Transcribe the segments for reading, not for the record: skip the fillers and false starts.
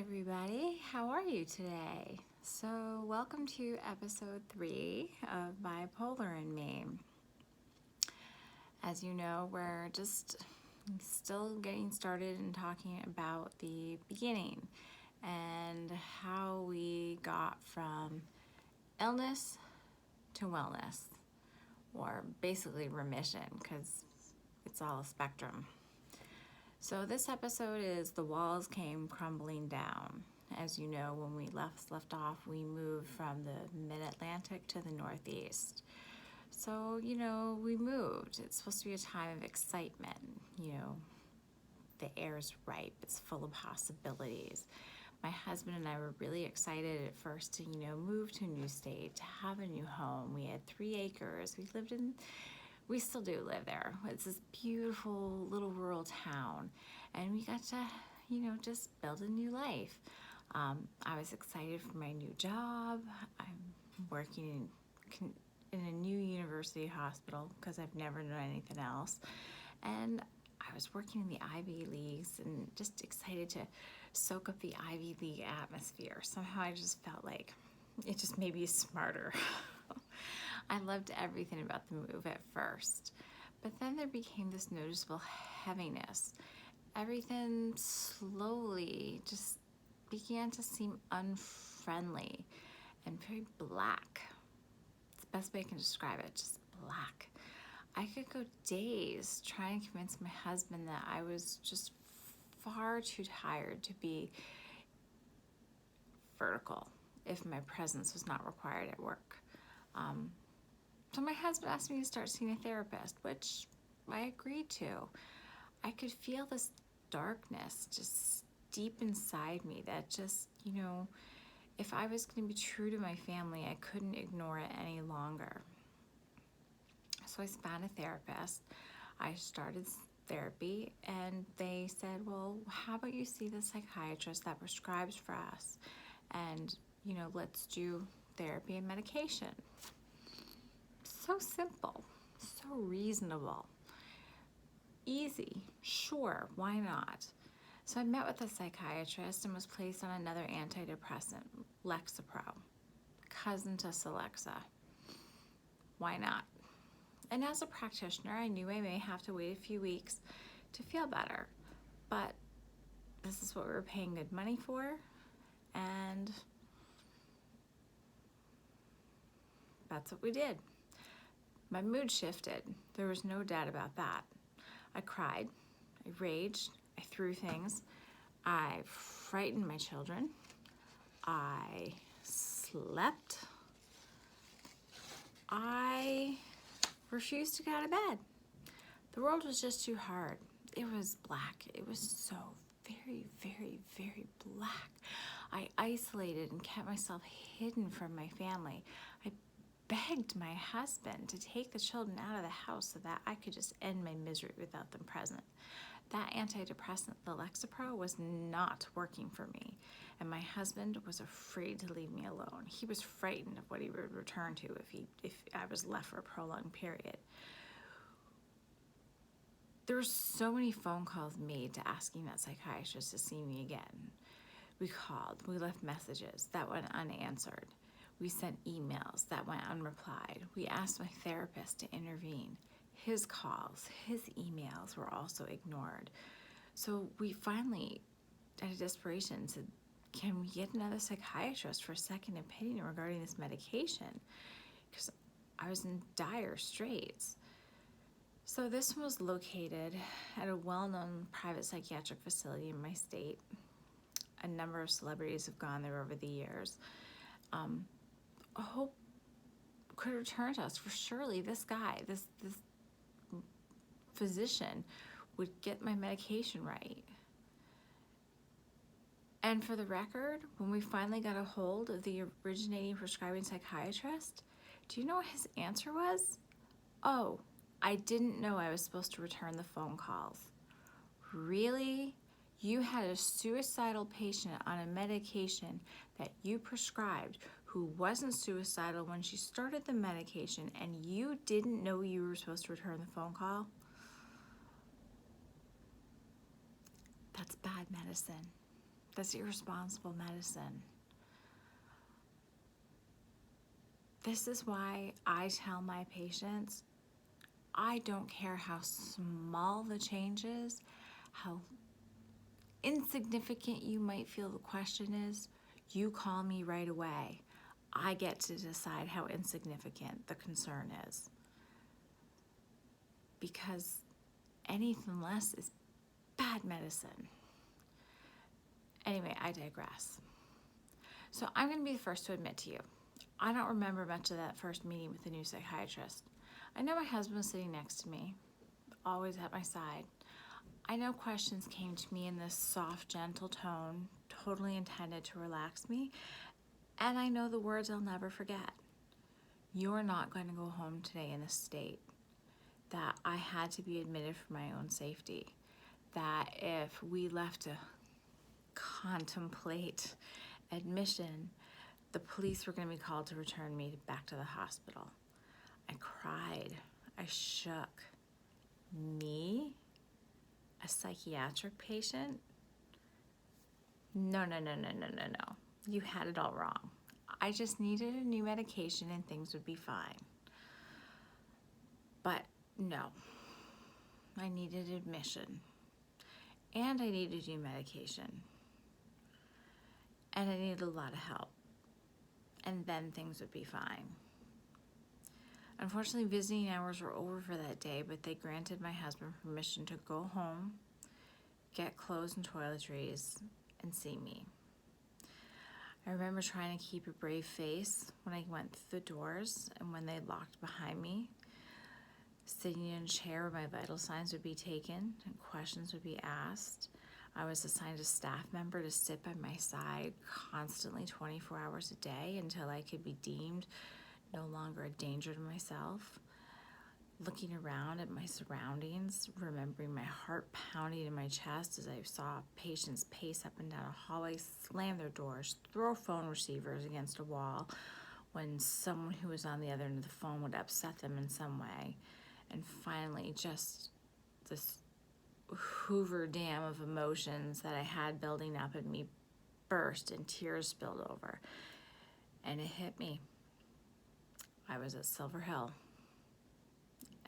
everybody. How are you today? So, welcome to episode 3 of Bipolar and Me. As you know, we're just still getting started and talking about the beginning and how we got from illness to wellness, or basically remission, because it's all a spectrum. So this episode is The Walls Came Crumbling Down. As you know, when we left off, we moved from the mid-Atlantic to the Northeast. So, we moved. It's supposed to be a time of excitement. The air's ripe. It's full of possibilities. My husband and I were really excited at first to, move to a new state, to have a new home. We had 3 acres. We still do live there. It's this beautiful little rural town, and we got to, just build a new life. I was excited for my new job. I'm working in a new university hospital because I've never done anything else. And I was working in the Ivy Leagues and just excited to soak up the Ivy League atmosphere. Somehow I just felt like it just made me smarter. I loved everything about the move at first, but then there became this noticeable heaviness. Everything slowly just began to seem unfriendly and very black. It's the best way I can describe it, just black. I could go days trying to convince my husband that I was just far too tired to be vertical if my presence was not required at work. So my husband asked me to start seeing a therapist, which I agreed to. I could feel this darkness just deep inside me that just, if I was going to be true to my family, I couldn't ignore it any longer. So I found a therapist. I started therapy, and they said, well, how about you see the psychiatrist that prescribes for us? And, let's do therapy and medication. So simple, so reasonable, easy, sure, why not? So I met with a psychiatrist and was placed on another antidepressant, Lexapro, cousin to Celexa. Why not? And as a practitioner, I knew I may have to wait a few weeks to feel better, but this is what we were paying good money for, and that's what we did. My mood shifted. There was no doubt about that. I cried, I raged, I threw things, I frightened my children, I slept, I refused to get out of bed. The world was just too hard. It was black. It was so very, very, very black. I isolated and kept myself hidden from my family. I begged my husband to take the children out of the house so that I could just end my misery without them present. That antidepressant, the Lexapro, was not working for me, and my husband was afraid to leave me alone. He was frightened of what he would return to if I was left for a prolonged period. There were so many phone calls made to asking that psychiatrist to see me again. We called, we left messages that went unanswered. We sent emails that went unreplied. We asked my therapist to intervene. His calls, his emails were also ignored. So we finally, out of desperation, said, can we get another psychiatrist for a second opinion regarding this medication? Because I was in dire straits. So this one was located at a well-known private psychiatric facility in my state. A number of celebrities have gone there over the years. Hope could return to us, for surely this guy, this physician would get my medication right. And for the record, when we finally got a hold of the originating prescribing psychiatrist, do you know what his answer was? Oh, I didn't know I was supposed to return the phone calls. Really? You had a suicidal patient on a medication that you prescribed who wasn't suicidal when she started the medication, and you didn't know you were supposed to return the phone call? That's bad medicine. That's irresponsible medicine. This is why I tell my patients, I don't care how small the change is, how insignificant you might feel the question is, you call me right away. I get to decide how insignificant the concern is. Because anything less is bad medicine. Anyway, I digress. So I'm going to be the first to admit to you, I don't remember much of that first meeting with the new psychiatrist. I know my husband was sitting next to me, always at my side. I know questions came to me in this soft, gentle tone, totally intended to relax me, and I know the words I'll never forget. You're not going to go home today in a state. That I had to be admitted for my own safety. That if we left to contemplate admission, the police were going to be called to return me back to the hospital. I cried. I shook. Me? A psychiatric patient? No. You had it all wrong. I just needed a new medication and things would be fine. But no, I needed admission and I needed new medication and I needed a lot of help, and then things would be fine. Unfortunately, visiting hours were over for that day, but they granted my husband permission to go home, get clothes and toiletries, and see me. I remember trying to keep a brave face when I went through the doors and when they locked behind me, sitting in a chair where my vital signs would be taken and questions would be asked. I was assigned a staff member to sit by my side constantly 24 hours a day until I could be deemed no longer a danger to myself. Looking around at my surroundings, remembering my heart pounding in my chest as I saw patients pace up and down a hallway, slam their doors, throw phone receivers against a wall when someone who was on the other end of the phone would upset them in some way. And finally, just this Hoover Dam of emotions that I had building up in me burst and tears spilled over. And it hit me. I was at Silver Hill,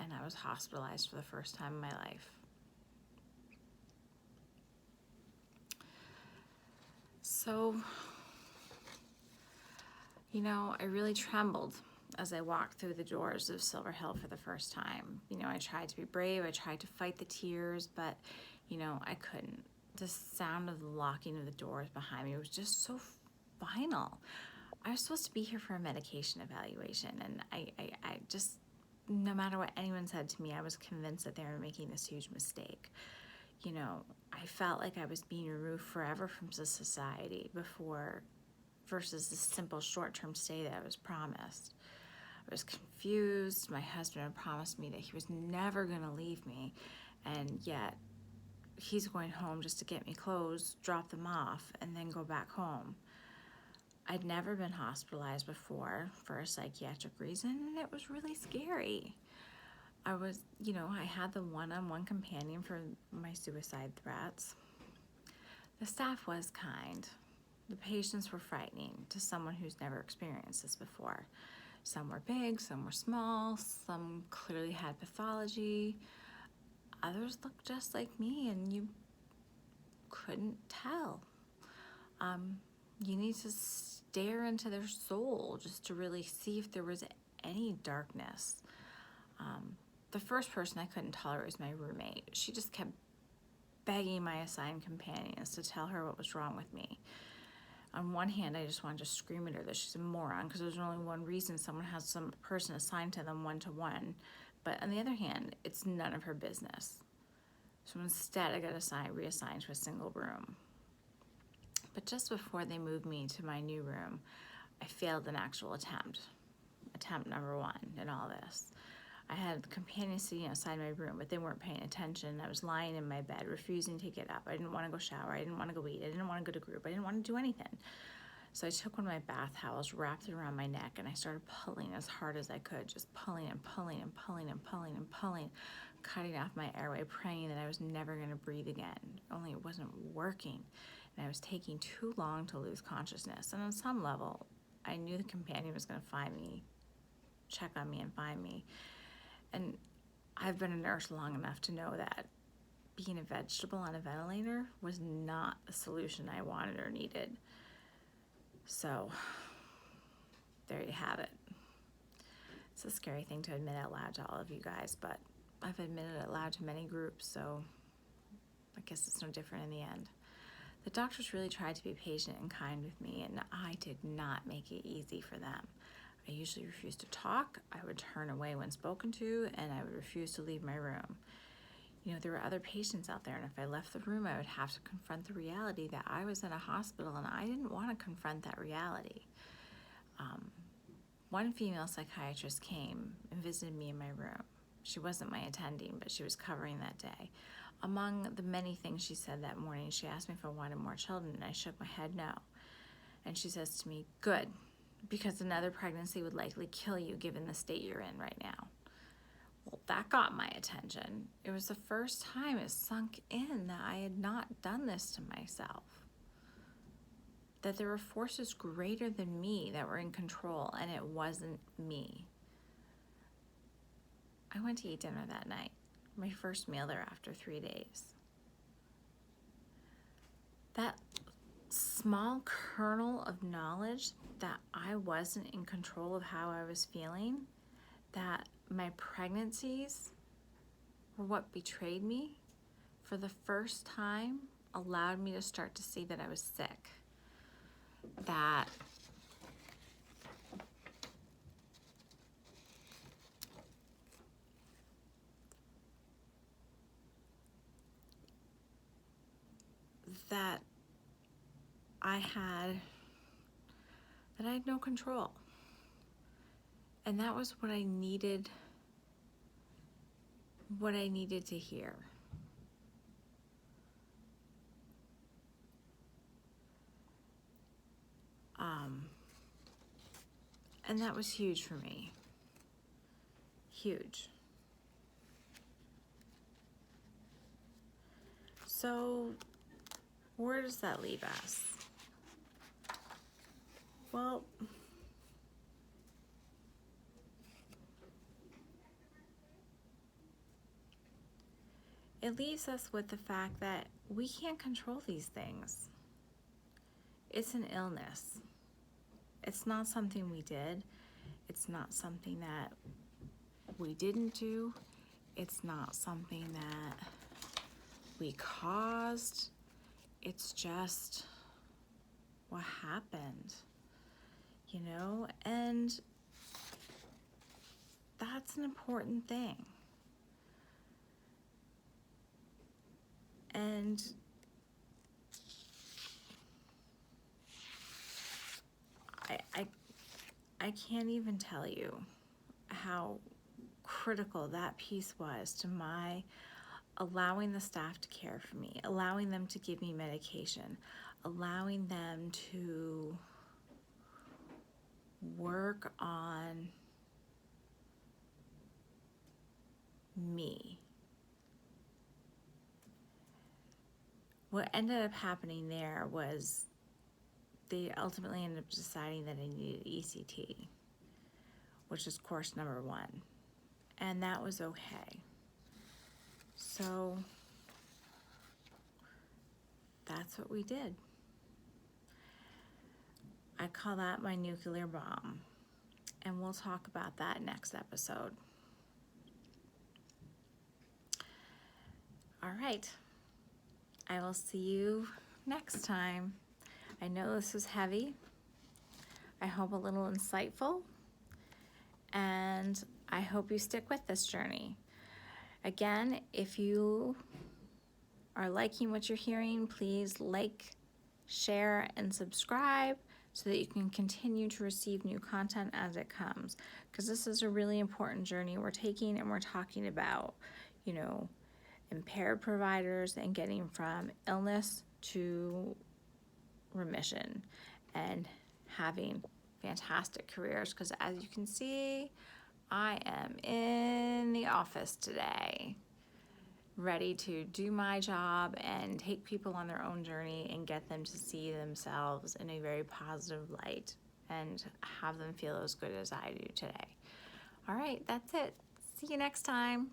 and I was hospitalized for the first time in my life. So, I really trembled as I walked through the doors of Silver Hill for the first time. I tried to be brave, I tried to fight the tears, but, I couldn't. The sound of the locking of the doors behind me was just so final. I was supposed to be here for a medication evaluation, and I just, no matter what anyone said to me, I was convinced that they were making this huge mistake. I felt like I was being removed forever from the society versus the simple short-term stay that I was promised. I was confused. My husband had promised me that he was never going to leave me, and yet he's going home just to get me clothes, drop them off, and then go back home. I'd never been hospitalized before for a psychiatric reason, and it was really scary. I had the one-on-one companion for my suicide threats. The staff was kind. The patients were frightening to someone who's never experienced this before. Some were big, some were small, some clearly had pathology. Others looked just like me, and you couldn't tell. You need to stare into their soul just to really see if there was any darkness. The first person I couldn't tolerate was my roommate. She just kept begging my assigned companions to tell her what was wrong with me. On one hand, I just wanted to scream at her that she's a moron, because there's only one reason someone has some person assigned to them one-to-one. But on the other hand, it's none of her business. So instead, I got reassigned to a single room. But just before they moved me to my new room, I failed an actual attempt number one in all this. I had companions sitting outside my room, but they weren't paying attention. I was lying in my bed, refusing to get up. I didn't want to go shower. I didn't want to go eat. I didn't want to go to group. I didn't want to do anything. So I took one of my bath towels, wrapped it around my neck, and I started pulling as hard as I could, just pulling and pulling and pulling and pulling and pulling, cutting off my airway, praying that I was never going to breathe again, only it wasn't working. and I was taking too long to lose consciousness. And on some level, I knew the companion was going to find me, check on me and find me. And I've been a nurse long enough to know that being a vegetable on a ventilator was not the solution I wanted or needed. So there you have it. It's a scary thing to admit out loud to all of you guys, but I've admitted it loud to many groups, so I guess it's no different in the end. The doctors really tried to be patient and kind with me, and I did not make it easy for them. I usually refused to talk, I would turn away when spoken to, and I would refuse to leave my room. You know, there were other patients out there, and if I left the room, I would have to confront the reality that I was in a hospital, and I didn't want to confront that reality. One female psychiatrist came and visited me in my room. She wasn't my attending, but she was covering that day. Among the many things she said that morning, she asked me if I wanted more children, and I shook my head no. And she says to me, "Good, because another pregnancy would likely kill you given the state you're in right now." Well, that got my attention. It was the first time it sunk in that I had not done this to myself. That there were forces greater than me that were in control, and it wasn't me. I went to eat dinner that night, my first meal there after 3 days. That small kernel of knowledge that I wasn't in control of how I was feeling, that my pregnancies were what betrayed me, for the first time allowed me to start to see that I was sick. That I had no control. And that was what I needed to hear. And that was huge for me. Huge. So, where does that leave us? Well, it leaves us with the fact that we can't control these things. It's an illness. It's not something we did. It's not something that we didn't do. It's not something that we caused. It's just what happened, you know? And that's an important thing. And I can't even tell you how critical that piece was to my allowing the staff to care for me, allowing them to give me medication, allowing them to work on me. What ended up happening there was they ultimately ended up deciding that I needed ECT, which is course number 1. And that was okay. So that's what we did. I call that my nuclear bomb. And we'll talk about that next episode. All right. I will see you next time. I know this was heavy. I hope a little insightful. And I hope you stick with this journey. Again, if you are liking what you're hearing, please like, share, and subscribe so that you can continue to receive new content as it comes. Because this is a really important journey we're taking, and we're talking about, you know, impaired providers and getting from illness to remission and having fantastic careers. Because as you can see, I am in the office today. ready to do my job and take people on their own journey and get them to see themselves in a very positive light and have them feel as good as I do today. All right, that's it. See you next time.